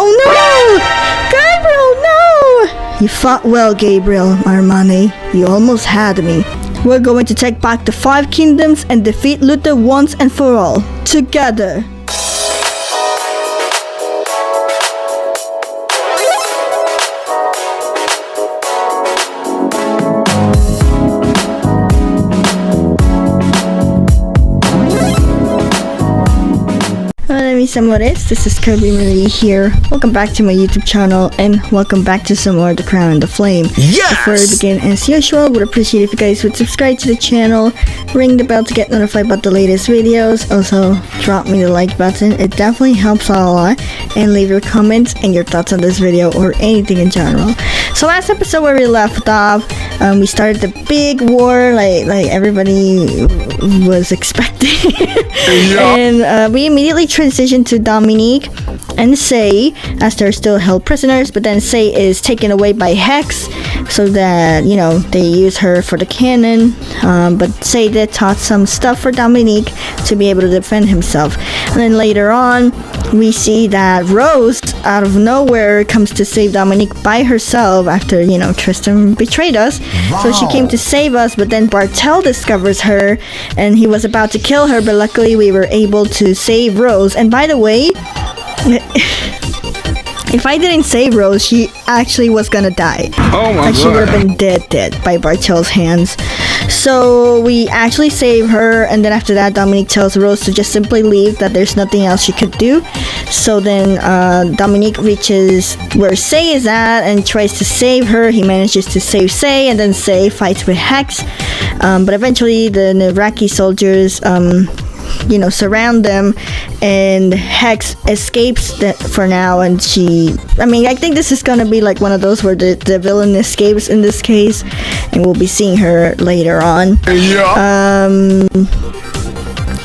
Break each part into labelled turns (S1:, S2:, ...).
S1: Oh no! Gabriel, no! You fought well, Gabriel, Armani. You almost had me. We're going to take back the 5 kingdoms and defeat Luther once and for all. Together. Mis amores, this is Kirby Marie here. Welcome back to my YouTube channel and welcome back to some more The Crown and the Flame.
S2: Yes!
S1: Before we begin, as usual, would appreciate if you guys would subscribe to the channel, ring the bell to get notified about the latest videos. Also, drop me the like button. It definitely helps out a lot. And leave your comments and your thoughts on this video or anything in general. So last episode where we left off, we started the big war like everybody was expecting. And we immediately transitioned to Dominique and Say as they're still held prisoners, but then Say is taken away by Hex so that, you know, they use her for the cannon, but Say did taught some stuff for Dominique to be able to defend himself. And then later on we see that Rose out of nowhere comes to save Dominique by herself after, you know, Tristan betrayed us. Wow. So she came to save us, but then Bartel discovers her and he was about to kill her, but luckily we were able to save Rose. And by the way, if I didn't save Rose, she actually was gonna die.
S2: Oh my God.
S1: She would have been dead by Bartel's hands. So we actually save her, and then after that Dominique tells Rose to just simply leave, that there's nothing else she could do. So then Dominique reaches where Say is at and tries to save her. He manages to save Say, and then Say fights with Hex, but eventually the Iraqi soldiers you know, surround them, and Hex escapes for now. And I think this is gonna be like one of those where the villain escapes in this case, and we'll be seeing her later on.
S2: Yeah.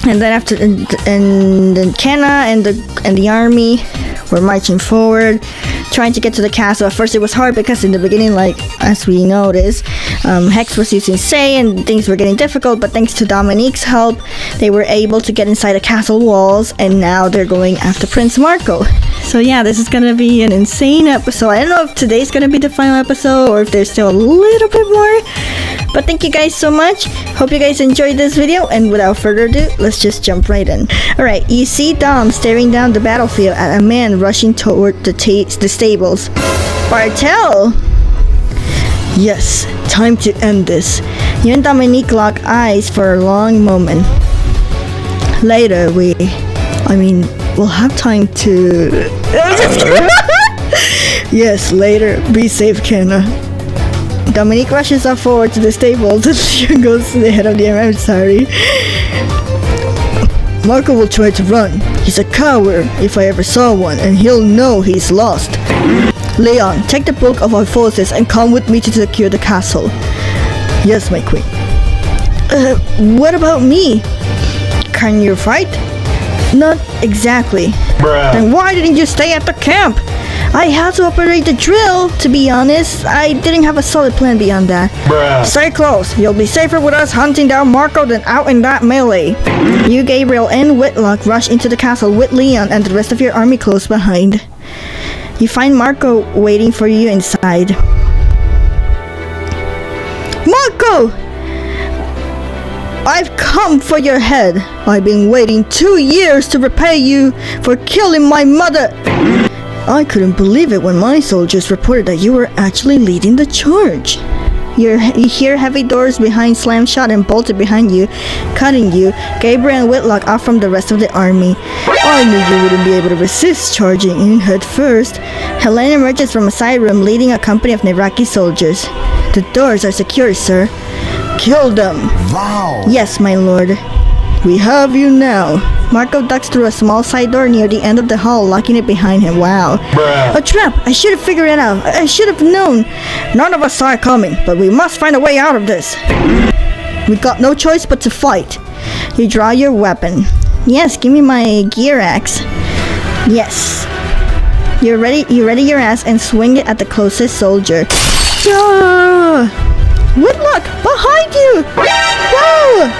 S1: And then after, and then Kenna and the army were marching forward, trying to get to the castle. At first it was hard because in the beginning, like as we noticed, Hex was using Say and things were getting difficult, but thanks to Dominique's help they were able to get inside the castle walls, and now they're going after Prince Marco. So yeah, this is gonna be an insane episode. I don't know if today's gonna be the final episode or if there's still a little bit more, but thank you guys so much. Hope you guys enjoyed this video, and without further ado, let's just jump right in. Alright, you see Dom staring down the battlefield at a man rushing toward the stables. Bartel! Yes, time to end this. You and Dominique lock eyes for a long moment. Later, we'll have time to... Yes, later. Be safe, Kenna. Dominique rushes up forward to the stables and she goes to the head of the army. I'm sorry. Marco will try to run. He's a coward if I ever saw one, and he'll know he's lost. Leon, take the bulk of our forces and come with me to secure the castle. Yes, my queen. What about me? Can you fight? Not exactly.
S2: Bruh.
S1: Then why didn't you stay at the camp? I had to operate the drill, to be honest. I didn't have a solid plan beyond that.
S2: Bruh.
S1: Stay close. You'll be safer with us hunting down Marco than out in that melee. You, Gabriel, and Whitlock rush into the castle with Leon and the rest of your army close behind. You find Marco waiting for you inside. Marco! I've come for your head. I've been waiting 2 years to repay you for killing my mother. I couldn't believe it when my soldiers reported that you were actually leading the charge. You hear heavy doors behind slam shut and bolted behind you, cutting you. Gabriel and Whitlock off from the rest of the army. I knew you wouldn't be able to resist charging in head first. Helen emerges from a side room leading a company of Iraqi soldiers. The doors are secure, sir. Kill them.
S2: Wow.
S1: Yes, my lord. We have you now. Marco ducks through a small side door near the end of the hall, locking it behind him. Wow.
S2: Bruh.
S1: A trap! I should have figured it out. I should have known. None of us saw it coming, but we must find a way out of this. We got no choice but to fight. You draw your weapon. Yes, give me my gear axe. Yes. You ready your ass and swing it at the closest soldier. Whitlock, behind you! Whoa!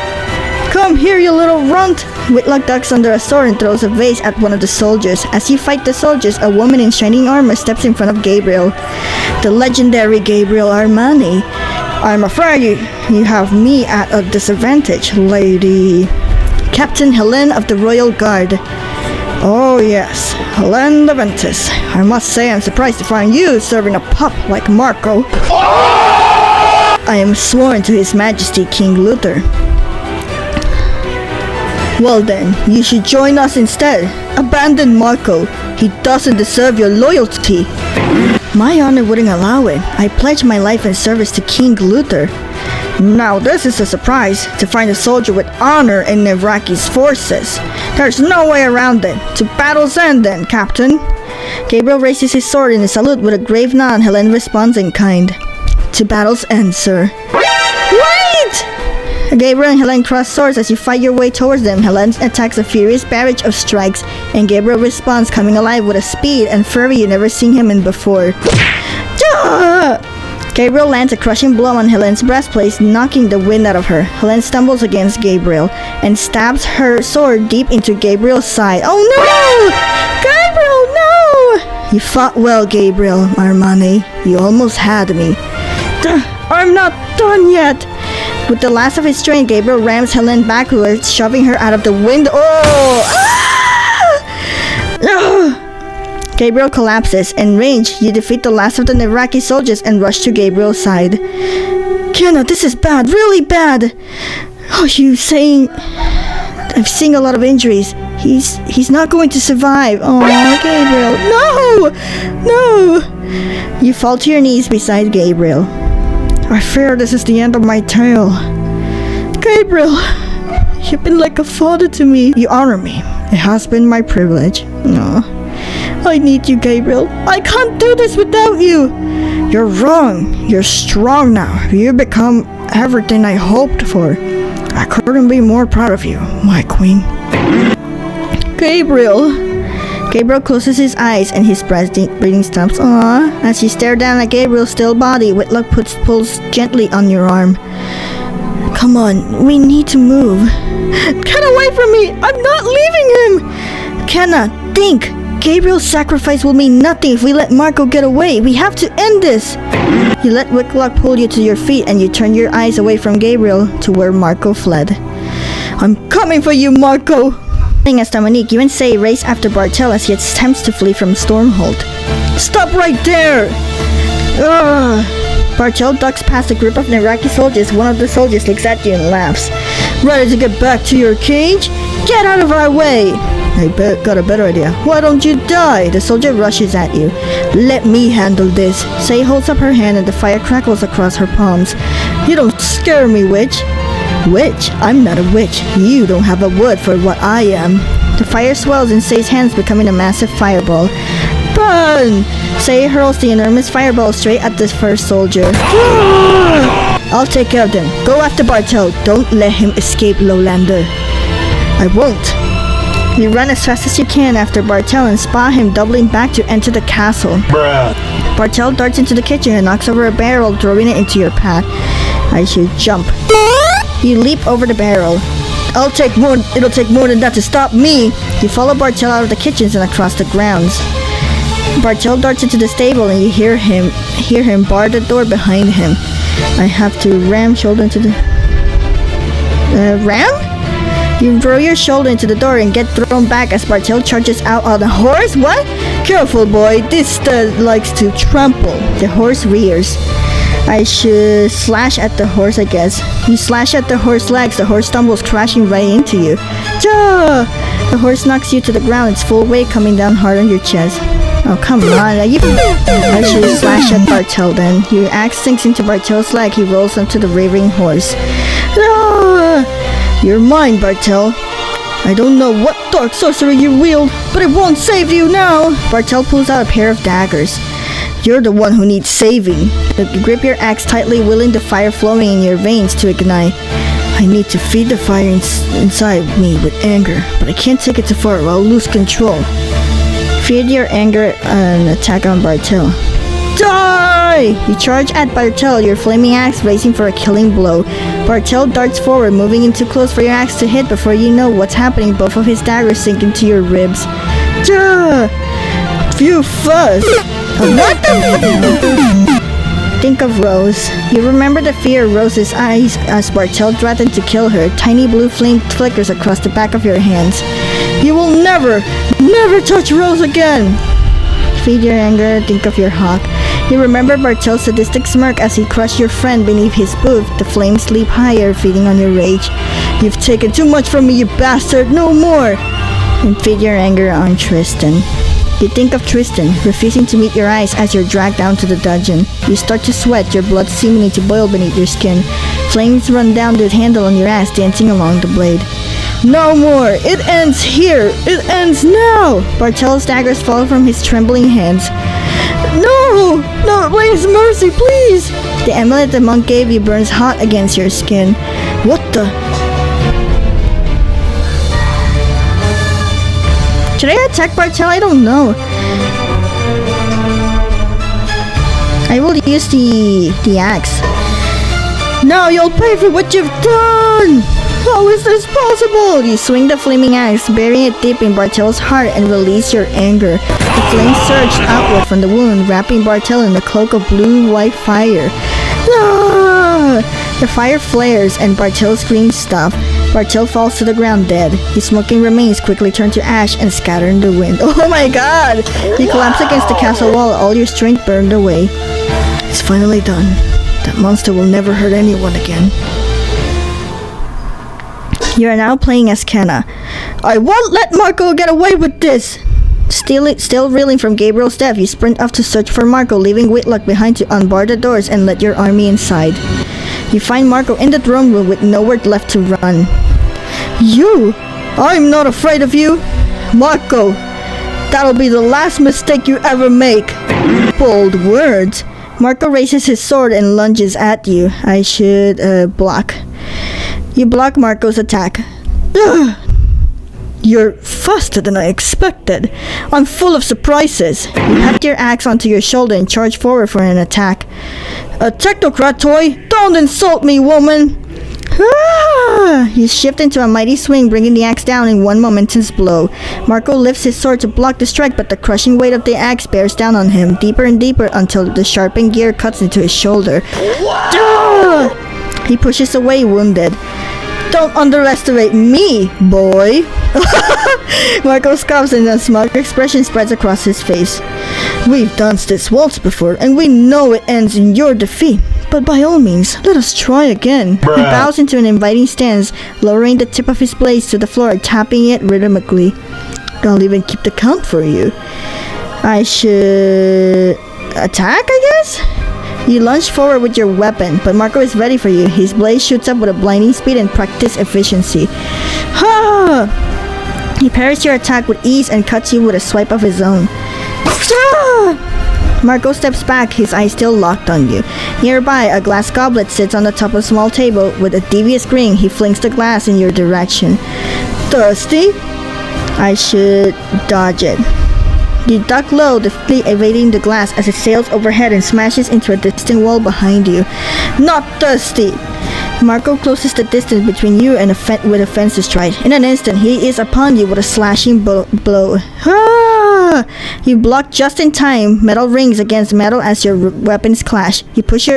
S1: Come here, you little runt! Whitlock ducks under a sword and throws a vase at one of the soldiers. As you fight the soldiers, a woman in shining armor steps in front of Gabriel. The legendary Gabriel Armani. I'm afraid you have me at a disadvantage, lady. Captain Helen of the Royal Guard. Oh yes, Helen Leventis. I must say I'm surprised to find you serving a pup like Marco. I am sworn to His Majesty King Luther. Well then, you should join us instead. Abandon Marco. He doesn't deserve your loyalty. My honor wouldn't allow it. I pledge my life in service to King Luther. Now this is a surprise, to find a soldier with honor in Iraqi's forces. There's no way around it. To battle's end then, Captain. Gabriel raises his sword in a salute with a grave nod. Helen responds in kind. To battle's end, sir. Wait! Gabriel and Helen cross swords as you fight your way towards them. Helen attacks a furious barrage of strikes, and Gabriel responds, coming alive with a speed and fury you never seen him in before. Duh! Gabriel lands a crushing blow on Helen's breastplate, knocking the wind out of her. Helen stumbles against Gabriel and stabs her sword deep into Gabriel's side. Oh no! Gabriel, no! You fought well, Gabriel Armani. You almost had me. I'm not done yet. With the last of his strength, Gabriel rams Helen backwards, shoving her out of the window. Gabriel collapses. Enraged, you defeat the last of the Iraqi soldiers and rush to Gabriel's side. Kenna, this is bad, really bad. Oh, you saying... I've seen a lot of injuries. He's not going to survive. Oh, Gabriel, no! You fall to your knees beside Gabriel. I fear this is the end of my tale. Gabriel, you've been like a father to me. You honor me. It has been my privilege. No. I need you, Gabriel. I can't do this without you. You're wrong. You're strong now. You've become everything I hoped for. I couldn't be more proud of you, my queen. Gabriel. Gabriel closes his eyes and his breathing stops. Aww. As you stare down at Gabriel's still body, Whitlock pulls gently on your arm. Come on, we need to move. Get away from me! I'm not leaving him! Kenna, think! Gabriel's sacrifice will mean nothing if we let Marco get away. We have to end this! You let Whitlock pull you to your feet and you turn your eyes away from Gabriel to where Marco fled. I'm coming for you, Marco! As Dominique, you and Say race after Bartel as he attempts to flee from Stormhold. Stop right there! Bartel ducks past a group of Iraqi soldiers. One of the soldiers looks at you and laughs. Ready to get back to your cage? Get out of our way! I got a better idea. Why don't you die? The soldier rushes at you. Let me handle this. Say holds up her hand and the fire crackles across her palms. You don't scare me, witch. Witch? I'm not a witch. You don't have a word for what I am. The fire swells in Say's hands, becoming a massive fireball. Burn! Say hurls the enormous fireball straight at the first soldier. I'll take care of them. Go after Bartel. Don't let him escape, Lowlander. I won't. You run as fast as you can after Bartel and spot him doubling back to enter the castle.
S2: Bruh.
S1: Bartel darts into the kitchen and knocks over a barrel, throwing it into your path. I should jump. You leap over the barrel. It'll take more than that to stop me. You follow Bartel out of the kitchens and across the grounds. Bartel darts into the stable and you hear him bar the door behind him. I have to ram shoulder into the... ram? You throw your shoulder into the door and get thrown back as Bartel charges out on a horse? What? Careful, boy. This stud likes to trample. The horse rears. I should slash at the horse, I guess. You slash at the horse's legs. The horse stumbles, crashing right into you. Ja! The horse knocks you to the ground, its full weight coming down hard on your chest. Oh, come on. I should slash at Bartel then. Your axe sinks into Bartel's leg. He rolls onto the raving horse. Ah! You're mine, Bartel. I don't know what dark sorcery you wield, but it won't save you now. Bartel pulls out a pair of daggers. You're the one who needs saving. You grip your axe tightly, willing the fire flowing in your veins to ignite. I need to feed the fire inside me with anger, but I can't take it too far or I'll lose control. Feed your anger and attack on Bartel. Die! You charge at Bartel, your flaming axe racing for a killing blow. Bartel darts forward, moving in too close for your axe to hit. Before you know what's happening, both of his daggers sink into your ribs. Phew fuzz! What the Think of Rose. You remember the fear in Rose's eyes as Bartel threatened to kill her. Tiny blue flame flickers across the back of your hands. You will never touch Rose again! Feed your anger, think of your hawk. You remember Bartel's sadistic smirk as he crushed your friend beneath his boot. The flames leap higher, feeding on your rage. You've taken too much from me, you bastard! No more! And feed your anger on Tristan. You think of Tristan, refusing to meet your eyes as you're dragged down to the dungeon. You start to sweat, your blood seeming to boil beneath your skin. Flames run down the handle on your axe, dancing along the blade. No more! It ends here! It ends now! Bartel's daggers fall from his trembling hands. No! No, please, mercy, please! The amulet the monk gave you burns hot against your skin. What the? Should I attack Bartel? I don't know. I will use the axe. Now you'll pay for what you've done! How is this possible? You swing the flaming axe, burying it deep in Bartel's heart, and release your anger. The flames surge outward from the wound, wrapping Bartel in a cloak of blue-white fire. Ah! The fire flares, and Bartel's screams stop. Bartel falls to the ground dead. His smoking remains quickly turn to ash and scatter in the wind. Oh my god! You collapse against the castle wall, all your strength burned away. It's finally done. That monster will never hurt anyone again. You are now playing as Kenna. I won't let Marco get away with this! Still reeling from Gabriel's death, you sprint off to search for Marco, leaving Whitlock behind to unbar the doors and let your army inside. You find Marco in the throne room with nowhere left to run. You? I'm not afraid of you! Marco! That'll be the last mistake you ever make! Bold words! Marco raises his sword and lunges at you. I should, block. You block Marco's attack. Ugh. You're faster than I expected. I'm full of surprises. You heft your axe onto your shoulder and charge forward for an attack. A technocrat toy? Don't insult me, woman! Ah! You shift into a mighty swing, bringing the axe down in one momentous blow. Marco lifts his sword to block the strike, but the crushing weight of the axe bears down on him, deeper and deeper until the sharpened gear cuts into his shoulder. Ah! He pushes away, wounded. Don't underestimate me, boy! Marco scoffs and a smug expression spreads across his face. We've danced this waltz before, and we know it ends in your defeat. But by all means, let us try again. Bruh. He bows into an inviting stance, lowering the tip of his blade to the floor, tapping it rhythmically. I'll even keep the count for you. I should... attack, I guess? You lunge forward with your weapon, but Marco is ready for you. His blade shoots up with a blinding speed and practiced efficiency. Ha! He parries your attack with ease and cuts you with a swipe of his own. Ah! Marco steps back, his eyes still locked on you. Nearby, a glass goblet sits on the top of a small table. With a devious grin, he flings the glass in your direction. Thirsty? I should dodge it. You duck low, deftly evading the glass as it sails overhead and smashes into a distant wall behind you. Not thirsty! Marco closes the distance between you and with a fence stride. In an instant, he is upon you with a slashing blow. Ah! You block just in time. Metal rings against metal as your weapons clash. You push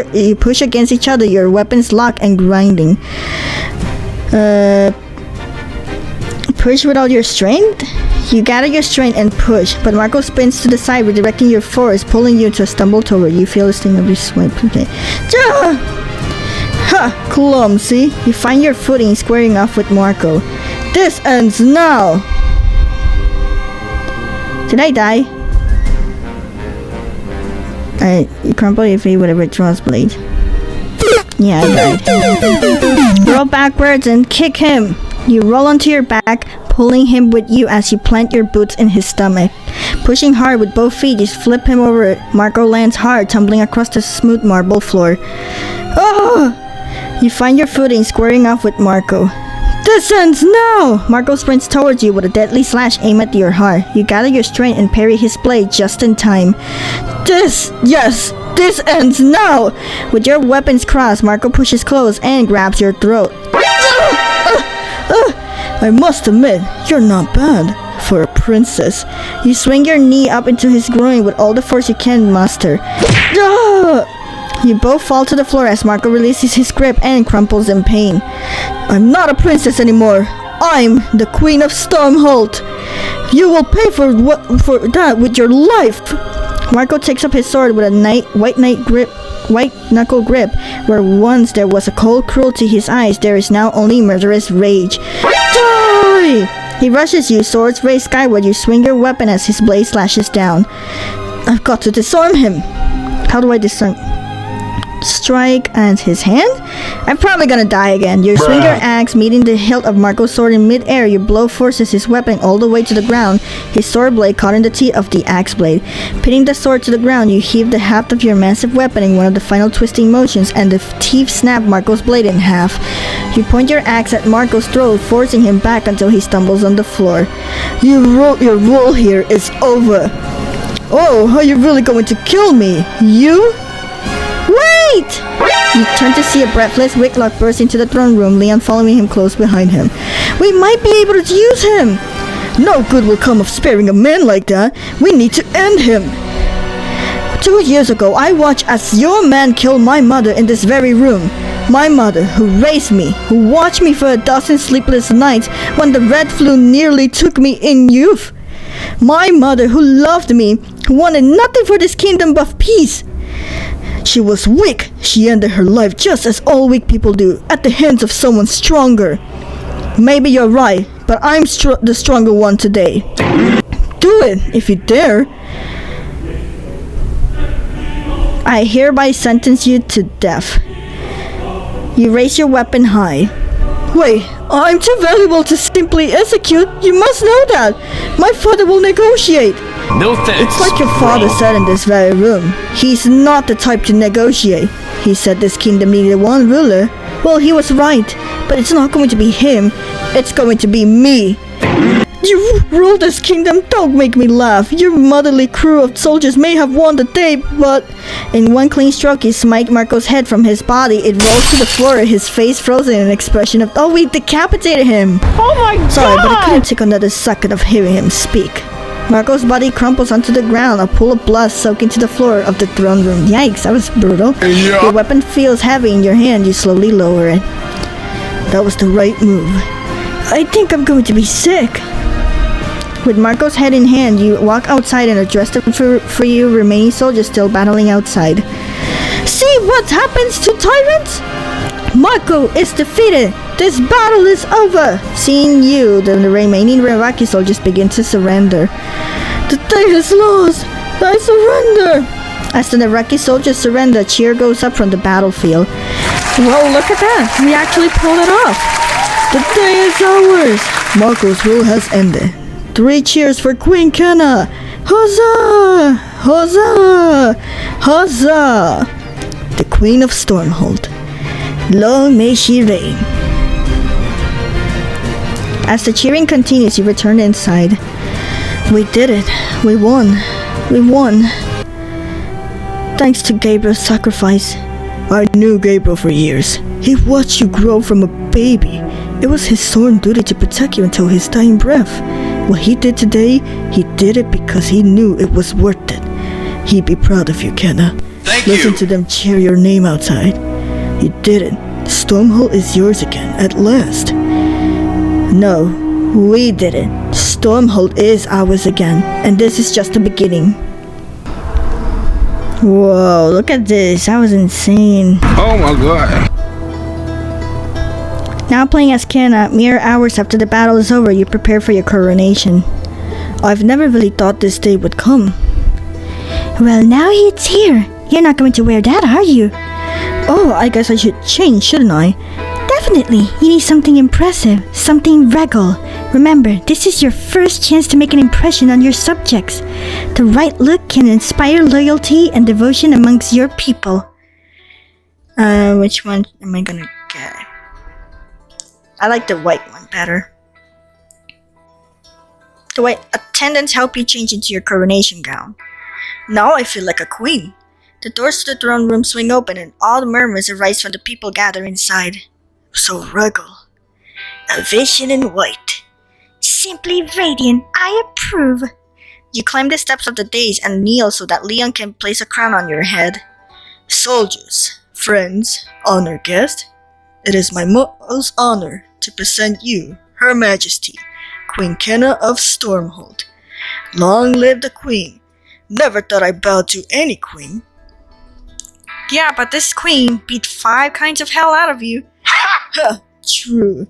S1: against each other, your weapons lock and grinding. Push with all your strength? You gather your strength and push, but Marco spins to the side, redirecting your force, pulling you to a stumble toward. You feel the sting of your swipe. Okay. Ha! Clumsy! You find your footing, squaring off with Marco. This ends now! Did I die? You crumple your feet with a withdrawal's blade. Yeah, I died. Roll backwards and kick him! You roll onto your back, pulling him with you as you plant your boots in his stomach. Pushing hard with both feet, you flip him over. Marco lands hard, tumbling across the smooth marble floor. Oh! You find your footing, squaring off with Marco. This ends now! Marco sprints towards you with a deadly slash aimed at your heart. You gather your strength and parry his blade just in time. Yes! This ends now! With your weapons crossed, Marco pushes close and grabs your throat. I must admit, you're not bad for a princess. You swing your knee up into his groin with all the force you can muster. You both fall to the floor as Marco releases his grip and crumples in pain. I'm not a princess anymore. I'm the Queen of Stormhold. You will pay for that with your life. Marco takes up his sword with a white knuckle grip. Where once there was a cold cruelty in his eyes, there is now only murderous rage. Die! He rushes you, swords raised skyward. You swing your weapon as his blade slashes down. I've got to disarm him. How do I disarm? Strike and his hand? I'm probably gonna die again. You swing your axe, meeting the hilt of Marco's sword in mid-air. Your blow forces his weapon all the way to the ground, his sword blade caught in the teeth of the axe blade. Pinning the sword to the ground, you heave the haft of your massive weapon in one of the final twisting motions, and the teeth snap Marco's blade in half. You point your axe at Marco's throat, forcing him back until he stumbles on the floor. Your role here is over. Oh, are you really going to kill me? You? Wait! You turn to see a breathless Wicklock burst into the throne room, Leon following him close behind him. We might be able to use him! No good will come of sparing a man like that. We need to end him. 2 years ago, I watched as your man killed my mother in this very room. My mother, who raised me, who watched me for 12 sleepless nights when the red flu nearly took me in youth. My mother, who loved me, who wanted nothing for this kingdom but peace. She was weak. She ended her life just as all weak people do, at the hands of someone stronger. Maybe you're right, but I'm the stronger one today. Do it, if you dare. I hereby sentence you to death. You raise your weapon high. Wait, I'm too valuable to simply execute. You must know that. My father will negotiate.
S2: No thanks.
S1: It's like your father said in this very room. He's not the type to negotiate. He said this kingdom needed one ruler. Well, he was right. But it's not going to be him. It's going to be me. You rule this kingdom. Don't make me laugh. Your motherly crew of soldiers may have won the day, but... In one clean stroke, he smite Marco's head from his body. It rolls to the floor, his face frozen in an expression of, oh, we decapitated him.
S3: Oh my god!
S1: Sorry, but I couldn't take another second of hearing him speak. Marco's body crumples onto the ground, a pool of blood soaking to the floor of the throne room. Yikes, that was brutal.
S2: Yeah.
S1: Your weapon feels heavy in your hand. You slowly lower it. That was the right move. I think I'm going to be sick. With Marco's head in hand, you walk outside and address the for you remaining soldiers still battling outside. See what happens to tyrants? Marco is defeated. This battle is over. Seeing you, the remaining Iraqi soldiers begin to surrender. The day is lost. I surrender. As the Iraqi soldiers surrender, a cheer goes up from the battlefield. Whoa, look at that. We actually pulled it off. The day is ours. Marco's rule has ended. 3 cheers for Queen Kenna! Huzzah! Huzzah! Huzzah! The Queen of Stormhold. Long may she reign. As the cheering continues, you return inside. We did it. We won. We won. Thanks to Gabriel's sacrifice. I knew Gabriel for years. He watched you grow from a baby. It was his sworn duty to protect you until his dying breath. What he did today, he did it because he knew it was worth it. He'd be proud of you, Kenna. Listen to them cheer your name outside. You did it. Stormhold is yours again, at last. No, we did it. Stormhold is ours again, and this is just the beginning. Whoa, look at this. That was insane.
S2: Oh my god.
S1: Now playing as Kenna, mere hours after the battle is over, you prepare for your coronation. I've never really thought this day would come. Well, now it's here. You're not going to wear that, are you? Oh, I guess I should change, shouldn't I? Definitely. You need something impressive, something regal. Remember, this is your first chance to make an impression on your subjects. The right look can inspire loyalty and devotion amongst your people. Which one am I gonna get? I like the white one better. The white attendants help you change into your coronation gown. Now I feel like a queen. The doors to the throne room swing open and odd murmurs arise from the people gathered inside. So regal. A vision in white. Simply radiant. I approve. You climb the steps of the dais and kneel so that Leon can place a crown on your head. Soldiers, friends, honored guests, it is my most honor to present you, Her Majesty, Queen Kenna of Stormhold. Long live the Queen. Never thought I bowed to any queen. Yeah, but this queen beat 5 kinds of hell out of you. Ha! True.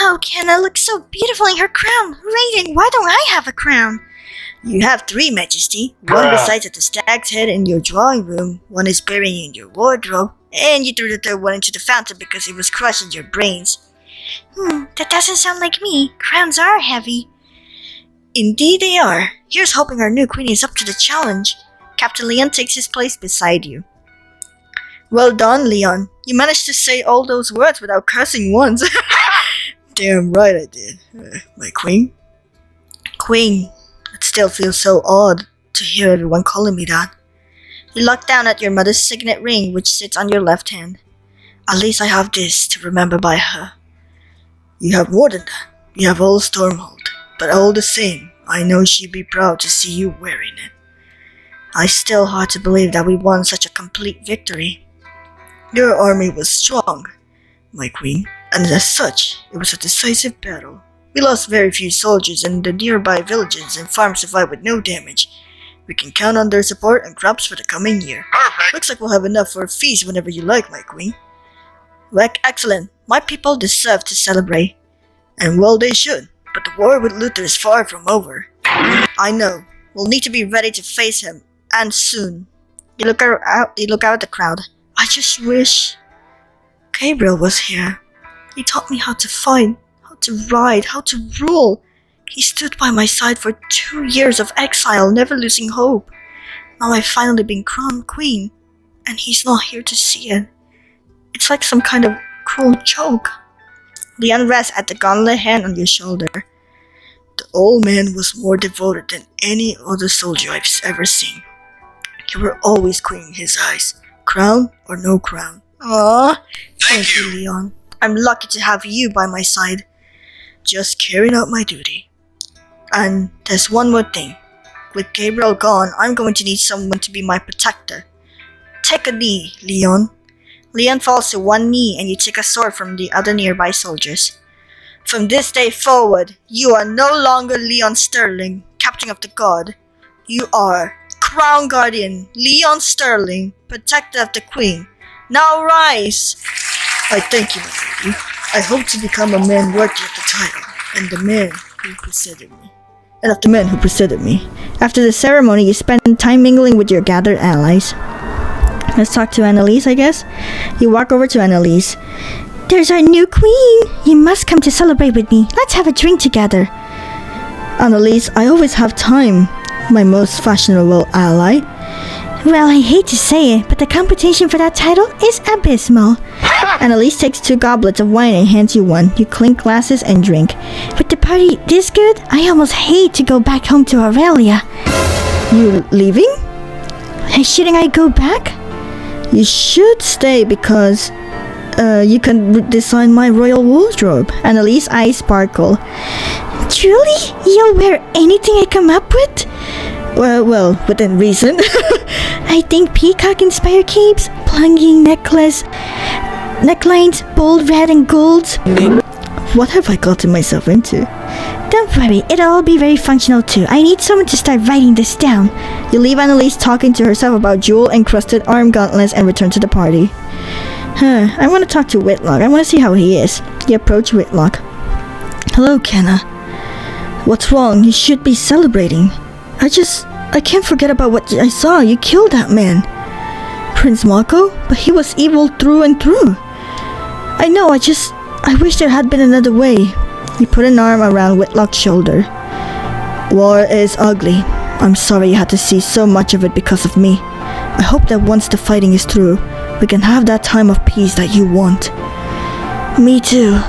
S1: Oh, Kenna looks so beautiful in her crown. Radiant, why don't I have a crown? You have 3, Majesty. One resides at the stag's head in your drawing room, one is buried in your wardrobe, and you threw the third one into the fountain because it was crushing your brains. That doesn't sound like me. Crowns are heavy. Indeed they are. Here's hoping our new queen is up to the challenge. Captain Leon takes his place beside you. Well done, Leon. You managed to say all those words without cursing once. Damn right I did. My queen? Queen. It still feels so odd to hear everyone calling me that. You look down at your mother's signet ring which sits on your left hand. At least I have this to remember by her. You have more than that. You have all Stormhold. But all the same, I know she'd be proud to see you wearing it. I still hard to believe that we won such a complete victory. Your army was strong, my queen, and as such, it was a decisive battle. We lost very few soldiers and the nearby villages and farms survived with no damage. We can count on their support and crops for the coming year.
S2: Perfect.
S1: Looks like we'll have enough for a feast whenever you like, my queen. Well, excellent. My people deserve to celebrate. And well they should. But the war with Luther is far from over. I know. We'll need to be ready to face him. And soon. You look out at the crowd. I just wish Gabriel was here. He taught me how to fight, how to ride, how to rule. He stood by my side for 2 years of exile, never losing hope. Now I've finally been crowned queen. And he's not here to see it. It's like some kind of cruel joke. Leon rests at the gauntlet hand on your shoulder. The old man was more devoted than any other soldier I've ever seen. You were always queen in his eyes, crown or no crown. Aww, thank you, Leon. I'm lucky to have you by my side. Just carrying out my duty. And there's one more thing. With Gabriel gone, I'm going to need someone to be my protector. Take a knee, Leon. Leon falls to one knee and you take a sword from the other nearby soldiers. From this day forward, you are no longer Leon Sterling, Captain of the Guard. You are Crown Guardian Leon Sterling, Protector of the Queen. Now rise! I thank you, my lady. I hope to become a man worthy of the title, and the man who preceded me. And of the men who preceded me. After the ceremony, you spend time mingling with your gathered allies. Let's talk to Annalise, I guess. You walk over to Annalise. There's our new queen. You must come to celebrate with me. Let's have a drink together. Annalise, I always have time, my most fashionable ally. Well, I hate to say it, but the competition for that title is abysmal. Annalise takes 2 goblets of wine and hands you one. You clink glasses and drink. With the party this good, I almost hate to go back home to Aurelia. You leaving? Shouldn't I go back? You should stay because you can design my royal wardrobe. Annalise's eyes sparkle. Truly? You'll wear anything I come up with? Well, within reason. I think peacock-inspired capes, plunging necklines, bold red and golds. What have I gotten myself into? Don't worry, it'll all be very functional too. I need someone to start writing this down. You leave Annalise talking to herself about jewel-encrusted arm gauntlets and return to the party. I want to talk to Whitlock. I want to see how he is. You approach Whitlock. Hello, Kenna. What's wrong? You should be celebrating. I can't forget about what I saw. You killed that man. Prince Marco? But he was evil through and through. I know, I wish there had been another way. You put an arm around Whitlock's shoulder. War is ugly. I'm sorry you had to see so much of it because of me. I hope that once the fighting is through, we can have that time of peace that you want. Me too.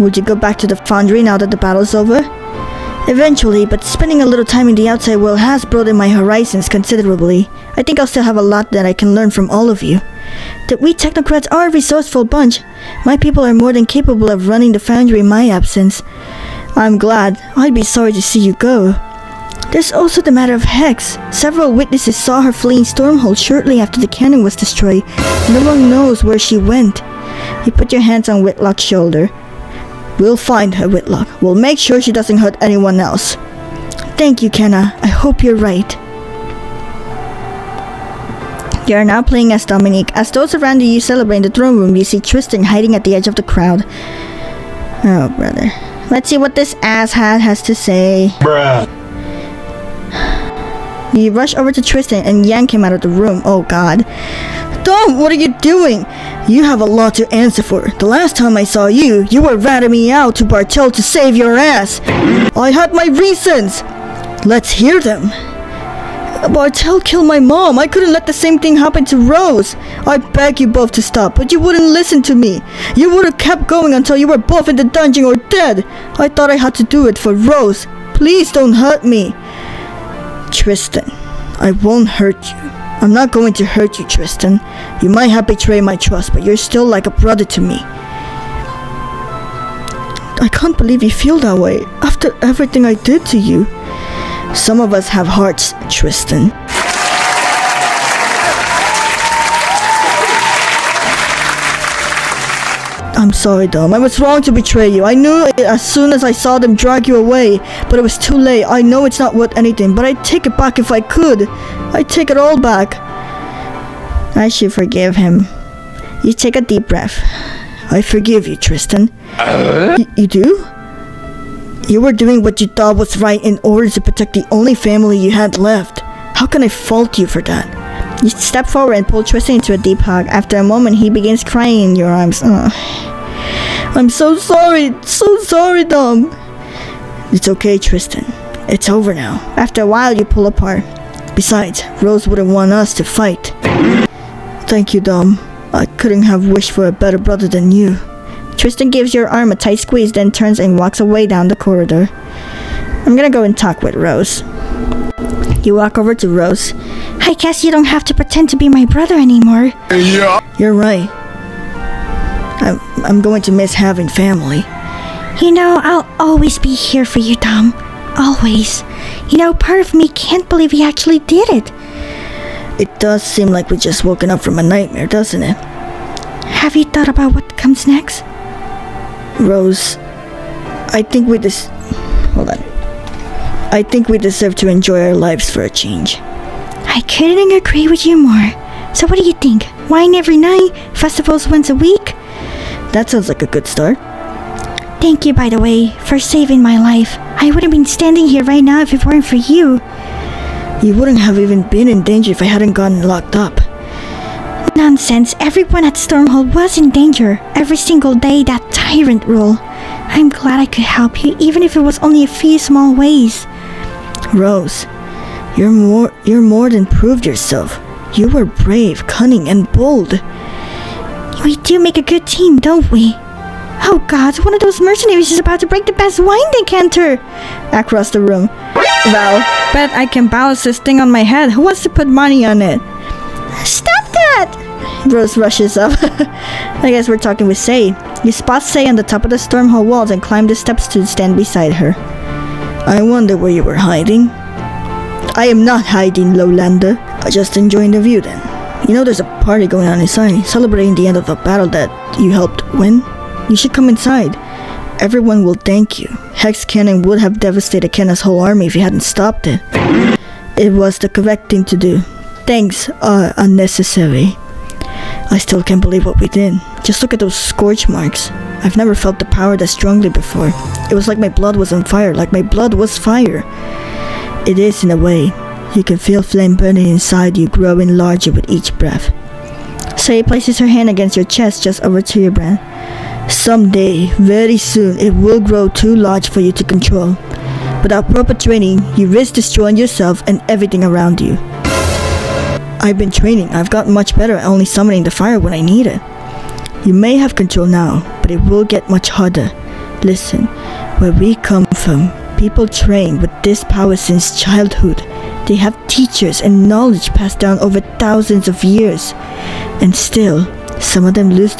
S1: Would you go back to the foundry now that the battle's over? Eventually, but spending a little time in the outside world has broadened my horizons considerably. I think I'll still have a lot that I can learn from all of you. That we technocrats are a resourceful bunch. My people are more than capable of running the foundry in my absence. I'm glad. I'd be sorry to see you go. There's also the matter of Hex. Several witnesses saw her fleeing Stormhold shortly after the cannon was destroyed. No one knows where she went. You put your hands on Whitlock's shoulder. We'll find her, Whitlock. We'll make sure she doesn't hurt anyone else. Thank you, Kenna. I hope you're right. You are now playing as Dominique. As those around you celebrate in the throne room, you see Tristan hiding at the edge of the crowd. Oh, brother. Let's see what this asshat has to say.
S2: Bruh.
S1: You rush over to Tristan and yank him out of the room. Oh, God. Dom, what are you doing? You have a lot to answer for. The last time I saw you, you were ratting me out to Bartel to save your ass. I had my reasons. Let's hear them. Bartel killed my mom. I couldn't let the same thing happen to Rose. I begged you both to stop, but you wouldn't listen to me. You would have kept going until you were both in the dungeon or dead. I thought I had to do it for Rose. Please don't hurt me. Tristan, I won't hurt you. I'm not going to hurt you, Tristan. You might have betrayed my trust, but you're still like a brother to me. I can't believe you feel that way after everything I did to you. Some of us have hearts, Tristan. I'm sorry, Dom. I was wrong to betray you. I knew it as soon as I saw them drag you away, but it was too late. I know it's not worth anything, but I'd take it back if I could. I'd take it all back. I should forgive him. You take a deep breath. I forgive you, Tristan. You do? You were doing what you thought was right in order to protect the only family you had left. How can I fault you for that? You step forward and pull Tristan into a deep hug. After a moment, he begins crying in your arms. I'm so sorry, Dom. It's okay, Tristan. It's over now. After a while, you pull apart. Besides, Rose wouldn't want us to fight. Thank you, Dom. I couldn't have wished for a better brother than you. Tristan gives your arm a tight squeeze, then turns and walks away down the corridor. I'm gonna go and talk with Rose. You walk over to Rose. I guess you don't have to pretend to be my brother anymore.
S2: Yeah.
S1: You're right. I'm going to miss having family.
S3: You know, I'll always be here for you, Dom. Always. You know, part of me can't believe he actually did it.
S1: It does seem like we just woken up from a nightmare, doesn't it?
S3: Have you thought about what comes next?
S1: Rose, I think we deserve to enjoy our lives for a change.
S3: I couldn't agree with you more. So what do you think? Wine every night? Festivals once a week?
S1: That sounds like a good start.
S3: Thank you, by the way, for saving my life. I wouldn't been standing here right now if it weren't for you.
S1: You wouldn't have even been in danger if I hadn't gotten locked up.
S3: Nonsense. Everyone at Stormhold was in danger. Every single day, that tyrant rule. I'm glad I could help you, even if it was only a few small ways.
S1: Rose, you're more than proved yourself. You were brave, cunning, and bold.
S3: We do make a good team, don't we? Oh God, one of those mercenaries is about to break the best wine decanter!
S1: Across the room. Val, bet I can balance this thing on my head. Who wants to put money on it?
S3: Stop that!
S1: Rose rushes up. I guess we're talking with Say. You spot Say on the top of the Stormhold walls and climb the steps to stand beside her. I wonder where you were hiding. I am not hiding, Lowlander. I'm just enjoying the view then. You know there's a party going on inside, celebrating the end of a battle that you helped win. You should come inside. Everyone will thank you. Hex Cannon would have devastated Kenna's whole army if you hadn't stopped it. It was the correct thing to do. Thanks are unnecessary. I still can't believe what we did. Just look at those scorch marks. I've never felt the power that strongly before. It was like my blood was on fire, like my blood was fire. It is in a way. You can feel flame burning inside you, growing larger with each breath. Say places her hand against your chest just over to your breath. Someday, very soon, it will grow too large for you to control. Without proper training, you risk destroying yourself and everything around you. I've been training. I've gotten much better at only summoning the fire when I need it. You may have control now, but it will get much harder. Listen, where we come from, people train with this power since childhood. They have teachers and knowledge passed down over thousands of years. And still, some of them lose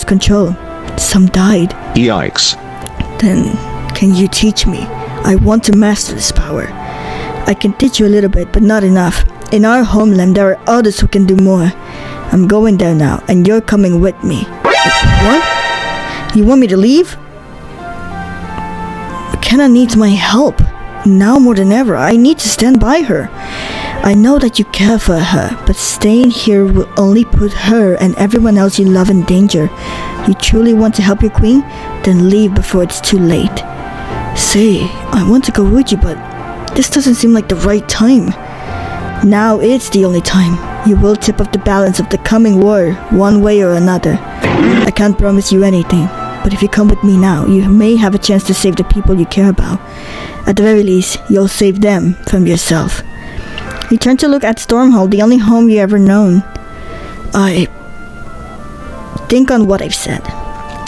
S1: control. Some died.
S2: Yikes.
S1: Then, can you teach me? I want to master this power. I can teach you a little bit, but not enough. In our homeland, there are others who can do more. I'm going there now, and you're coming with me. What? You want me to leave? Kenna needs my help. Now more than ever, I need to stand by her. I know that you care for her, but staying here will only put her and everyone else you love in danger. You truly want to help your queen? Then leave before it's too late. Say, I want to go with you, but this doesn't seem like the right time. Now it's the only time. You will tip off the balance of the coming war, one way or another. I can't promise you anything, but if you come with me now, you may have a chance to save the people you care about. At the very least, you'll save them from yourself. You turn to look at Stormhold, the only home you ever known. I think on what I've said.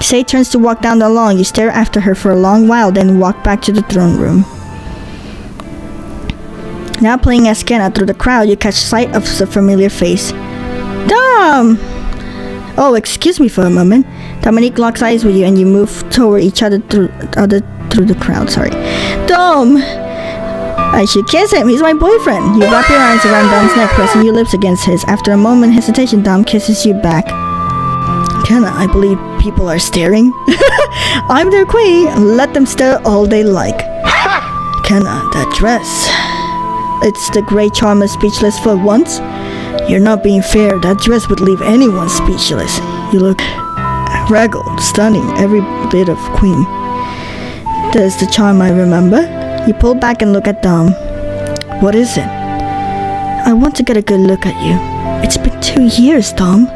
S1: Say turns to walk down the lawn. You stare after her for a long while, then walk back to the throne room. Now playing as Kenna, through the crowd, you catch sight of a familiar face. Dom! Oh, excuse me for a moment. Dominique locks eyes with you and you move toward each other through the crowd. Sorry. Dom! I should kiss him. He's my boyfriend. You wrap your arms around Dom's neck, pressing your lips against his. After a moment hesitation, Dom kisses you back. Kenna, I believe people are staring. I'm their queen. Let them stare all they like. Kenna, that dress. It's the great charmer speechless for once. You're not being fair. That dress would leave anyone speechless. You look regal, stunning, every bit of queen. There's the charm I remember. You pull back and look at Dom. What is it? I want to get a good look at you. It's been 2 years, Dom.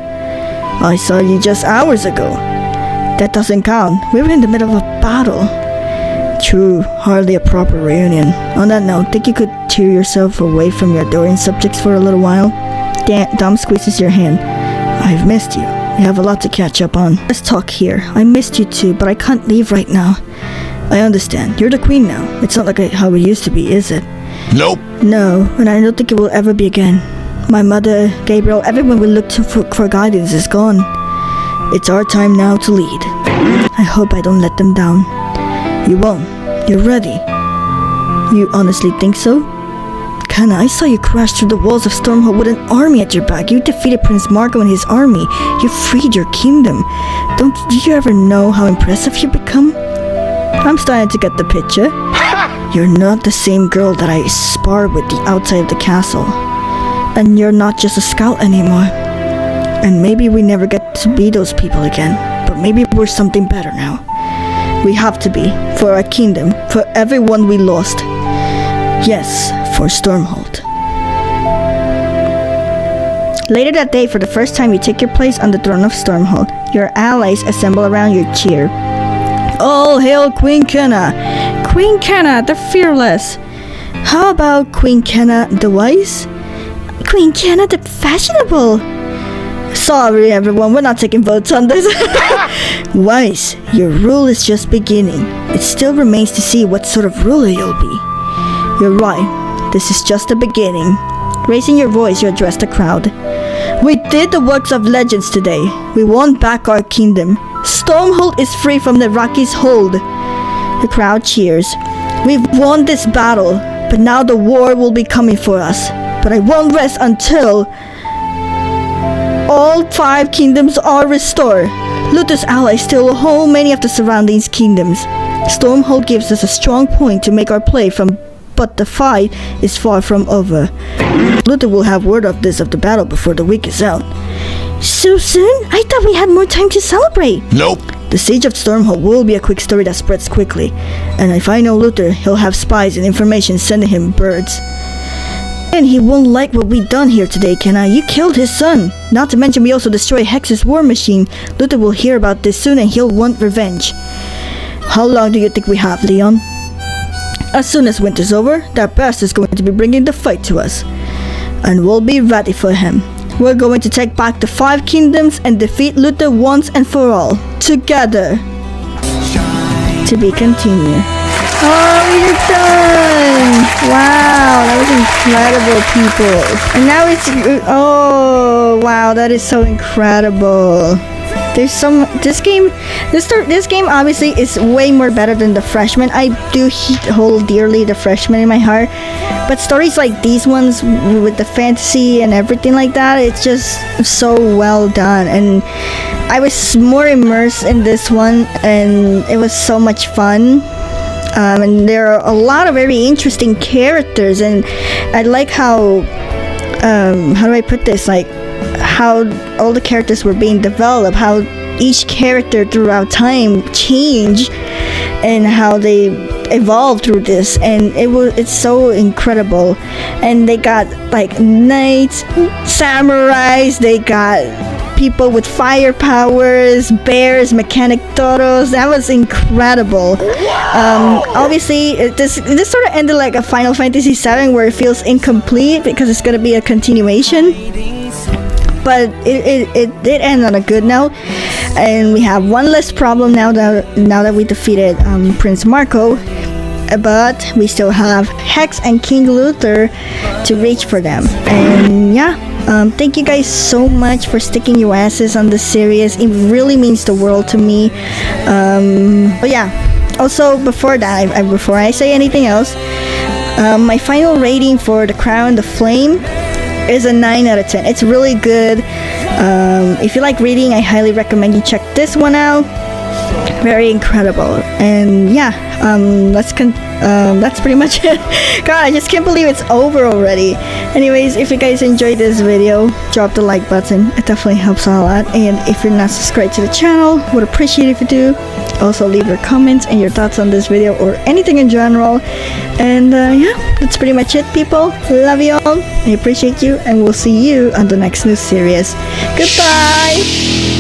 S1: I saw you just hours ago. That doesn't count. We were in the middle of a battle. True, hardly a proper reunion. On that note, think you could tear yourself away from your adoring subjects for a little while? Dom squeezes your hand. I've missed you. We have a lot to catch up on. Let's talk here. I missed you too, but I can't leave right now. I understand. You're the queen now. It's not like how it used to be, is it?
S2: Nope.
S1: No, and I don't think it will ever be again. My mother, Gabriel, everyone we looked to for guidance is gone. It's our time now to lead. I hope I don't let them down. You won't. You're ready. You honestly think so? Kenna, I saw you crash through the walls of Stormhold with an army at your back. You defeated Prince Marco and his army. You freed your kingdom. Don't you ever know how impressive you become? I'm starting to get the picture. You're not the same girl that I sparred with the outside of the castle. And you're not just a scout anymore. And maybe we never get to be those people again. But maybe we're something better now. We have to be. For our kingdom. For everyone we lost. Yes, for Stormhold. Later that day, for the first time, you take your place on the throne of Stormhold. Your allies assemble around your cheer. All hail Queen Kenna!
S3: Queen Kenna, the fearless.
S1: How about Queen Kenna the wise?
S3: Queen Kenna, the fashionable.
S1: Sorry everyone, we're not taking votes on this. Wise, your rule is just beginning. It still remains to see what sort of ruler you'll be. You're right, this is just the beginning. Raising your voice, you address the crowd. We did the works of legends today. We won back our kingdom. Stormhold is free from the Rockies' hold. The crowd cheers. We've won this battle, but now the war will be coming for us. But I won't rest until all 5 kingdoms are restored. Luther's allies still hold many of the surrounding kingdoms. Stormhold gives us a strong point to make our play from, but the fight is far from over. Luther will have word of the battle before the week is out.
S3: So soon? I thought we had more time to celebrate.
S2: Nope.
S1: The siege of Stormhold will be a quick story that spreads quickly. And if I know Luther, he'll have spies and information sending him birds. And he won't like what we done here today, Kenna. You killed his son. Not to mention we also destroyed Hex's war machine. Luther will hear about this soon and he'll want revenge. How long do you think we have, Leon? As soon as winter's over, that bastard is going to be bringing the fight to us. And we'll be ready for him. We're going to take back the 5 kingdoms and defeat Luther once and for all. Together. To be continued. Oh, we're done! Wow, that was incredible, people. And now it's... Oh, wow, that is so incredible. There's some... This game obviously is way more better than the Freshman. I do hold dearly the Freshman in my heart. But stories like these ones with the fantasy and everything like that, it's just so well done. And I was more immersed in this one, and it was so much fun. And there are a lot of very interesting characters, and I like how do I put this, like how all the characters were being developed, how each character throughout time changed, and how they evolved through this, and it's so incredible. And they got like knights, samurais, they got people with fire powers, bears, mechanic toros. That was incredible. Obviously this sort of ended like a Final Fantasy VII, where it feels incomplete because it's gonna be a continuation, but it did end on a good note. And we have one less problem now that we defeated Prince Marco, but we still have Hex and King Luther to reach for them. And yeah, thank you guys so much for sticking your asses on this series. It really means the world to me. But yeah, also before I say anything else, my final rating for The Crown, The Flame is a 9 out of 10. It's really good. If you like reading, I highly recommend you check this one out. Very incredible. And yeah, that's pretty much it. God, I just can't believe it's over already. Anyways, if you guys enjoyed this video, drop the like button. It definitely helps out a lot. And if you're not subscribed to the channel, would appreciate it if you do. Also leave your comments and your thoughts on this video or anything in general. And yeah, that's pretty much it, people. Love you all. I appreciate you, and we'll see you on the next new series. Goodbye.